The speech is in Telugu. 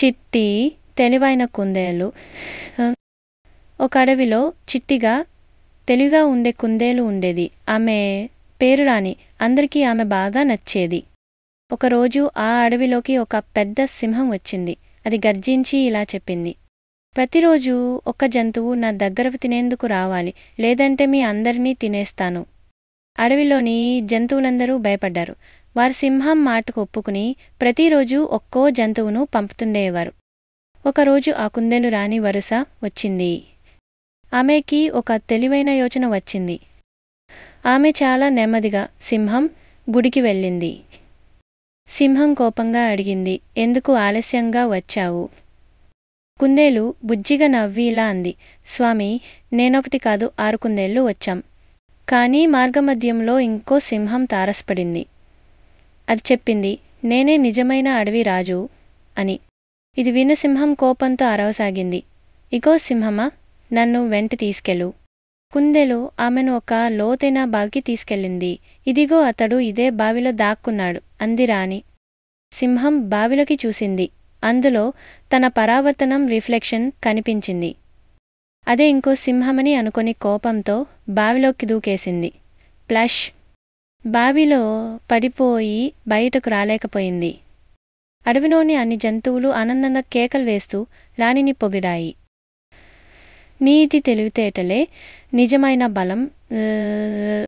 చిట్టి తెలివైన కుందేలు. ఒక అడవిలో చిట్టిగా తెలివిగా ఉండే కుందేలు ఉండేది. ఆమె పేరు రాణి. అందరికీ ఆమె బాగా నచ్చేది. ఒకరోజు ఆ అడవిలోకి ఒక పెద్ద సింహం వచ్చింది. అది గర్జించి ఇలా చెప్పింది, ప్రతిరోజు ఒక్క జంతువు నా దగ్గరకు తినేందుకు రావాలి, లేదంటే మీ అందరినీ తినేస్తాను. అడవిలోని జంతువులందరూ భయపడ్డారు. వారు సింహం మాటకు ఒప్పుకుని ప్రతిరోజు ఒక్కో జంతువును పంపుతుండేవారు. ఒకరోజు ఆ కుందేలు రాణి వరుస వచ్చింది. ఆమెకి ఒక తెలివైన యోచన వచ్చింది. ఆమె చాలా నెమ్మదిగా సింహం గుడికి వెళ్ళింది. సింహం కోపంగా అడిగింది, ఎందుకు ఆలస్యంగా వచ్చావు? కుందేలు బుజ్జిగా నవ్వి ఇలా అంది, స్వామి, నేనొకటి కాదు 6 కుందేళ్లు వచ్చాం. కానీ మార్గమధ్యంలో ఇంకో సింహం తారసపడింది. అది చెప్పింది, నేనే నిజమైన అడవి రాజు అని. ఇది విన్న సింహం కోపంతో అరవసాగింది, ఇగో సింహమా, నన్ను వెంట తీసుకెళ్ళు. కుందేలు ఆమెను ఒక లోతైన బావికి తీసుకెళ్ళింది. ఇదిగో అతడు ఇదే బావిలో దాక్కున్నాడు అంది రాణి. సింహం బావిలోకి చూసింది. అందులో తన పరావర్తనం రిఫ్లెక్షన్ కనిపించింది. అదే ఇంకో సింహమని అనుకొని కోపంతో బావిలోకి దూకేసింది. ప్లష్! బావిలో పడిపోయి బయటకు రాలేకపోయింది. అడవిలోని అన్ని జంతువులు ఆనందంగా కేకలు వేస్తూ రాణిని పొగిడాయి. నీతి తెలివితేటలే నిజమైన బలం.